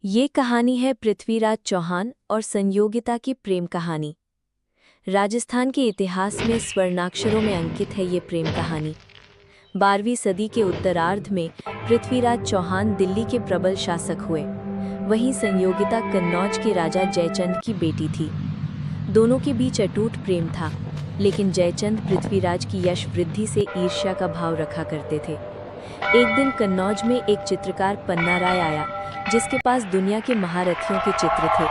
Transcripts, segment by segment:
ये कहानी है पृथ्वीराज चौहान और संयोगिता की प्रेम कहानी। राजस्थान के इतिहास में स्वर्णाक्षरों में अंकित है ये प्रेम कहानी। 12वीं सदी के उत्तरार्ध में पृथ्वीराज चौहान दिल्ली के प्रबल शासक हुए। वहीं संयोगिता कन्नौज के राजा जयचंद की बेटी थी। दोनों के बीच अटूट प्रेम था, लेकिन जयचंद पृथ्वीराज की यश वृद्धि से ईर्ष्या का भाव रखा करते थे। एक दिन कन्नौज में एक चित्रकार पन्ना राय आया, जिसके पास दुनिया के महारथियों के चित्र थे,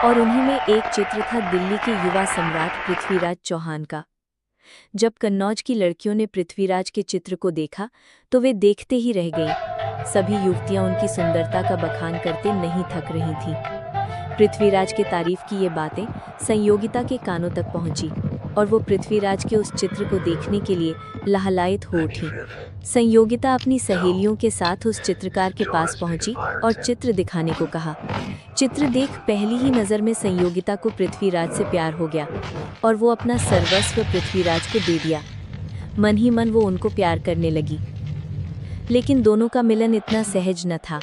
और उन्हीं में एक चित्र था दिल्ली के युवा सम्राट पृथ्वीराज चौहान का। जब कन्नौज की लड़कियों ने पृथ्वीराज के चित्र को देखा तो वे देखते ही रह गईं। सभी युवतियां उनकी सुंदरता का बखान करते नहीं थक रही थीं। पृथ्वीराज के तारीफ की ये बातें संयोगिता के कानों तक पहुंची, और वो पृथ्वीराज के उस चित्र को देखने के लिए लहलायित हो उठी। संयोगिता अपनी सहेलियों के साथ उस चित्रकार के पास पहुंची और चित्र दिखाने को कहा। चित्र देख पहली ही नज़र में संयोगिता को पृथ्वीराज से प्यार हो गया, और वो अपना सर्वस्व पृथ्वीराज को दे दिया। मन ही मन वो उनको प्यार करने लगी। लेकिन दोनों का मिलन इतना सहज न था।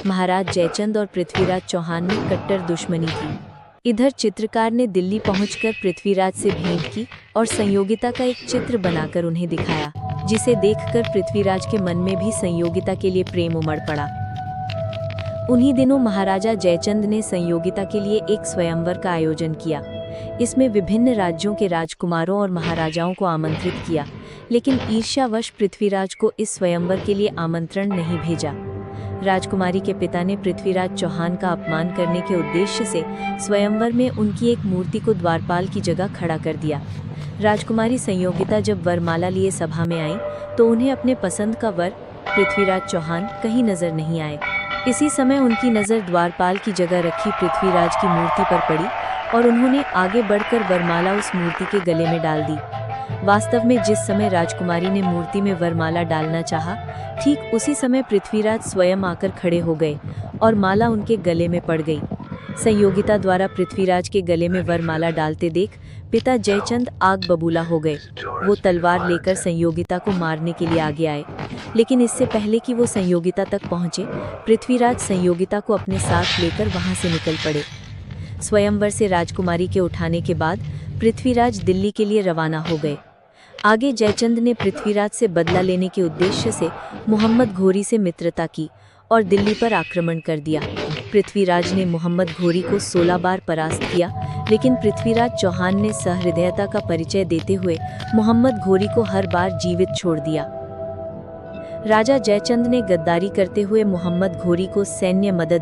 महाराज जयचंद और पृथ्वीराज चौहान में कट्टर दुश्मनी थी। इधर चित्रकार ने दिल्ली पहुंचकर पृथ्वीराज से भेंट की और संयोगिता का एक चित्र बनाकर उन्हें दिखाया, जिसे देखकर पृथ्वीराज के मन में भी संयोगिता के लिए प्रेम उमड़ पड़ा। उन्हीं दिनों महाराजा जयचंद ने संयोगिता के लिए एक स्वयंवर का आयोजन किया। इसमें विभिन्न राज्यों के राजकुमारों और महाराजाओं को आमंत्रित किया, लेकिन ईर्ष्यावश पृथ्वीराज को इस स्वयंवर के लिए आमंत्रण नहीं भेजा। राजकुमारी के पिता ने पृथ्वीराज चौहान का अपमान करने के उद्देश्य से स्वयंवर में उनकी एक मूर्ति को द्वारपाल की जगह खड़ा कर दिया। राजकुमारी संयोगिता जब वरमाला लिए सभा में आई तो उन्हें अपने पसंद का वर पृथ्वीराज चौहान कहीं नजर नहीं आए। इसी समय उनकी नज़र द्वारपाल की जगह रखी पृथ्वीराज की मूर्ति पर पड़ी, और उन्होंने आगे बढ़कर वरमाला उस मूर्ति के गले में डाल दी। वास्तव में जिस समय राजकुमारी ने मूर्ति में वरमाला डालना चाहा, ठीक उसी समय पृथ्वीराज स्वयं आकर खड़े हो गए और माला उनके गले में पड़ गई। संयोगिता द्वारा पृथ्वीराज के गले में वरमाला डालते देख पिता जयचंद आग बबूला हो गए। वो तलवार लेकर संयोगिता को मारने के लिए आगे आए, लेकिन इससे पहले कि वो संयोगिता तक पहुंचे, पृथ्वीराज संयोगिता को अपने साथ लेकर वहां से निकल पड़े। स्वयंवर से राजकुमारी के उठाने के बाद पृथ्वीराज दिल्ली के लिए रवाना हो गए। आगे जयचंद ने पृथ्वीराज से बदला लेने के उद्देश्य से मोहम्मद घोरी से मित्रता की और दिल्ली पर आक्रमण कर दिया। पृथ्वीराज ने मोहम्मद घोरी को 16 बार परास्त किया, लेकिन पृथ्वीराज चौहान ने सहृदयता का परिचय देते हुए मोहम्मद घोरी को हर बार जीवित छोड़ दिया। राजा जयचंद ने गद्दारी करते हुए मोहम्मद घोरी को सैन्य मदद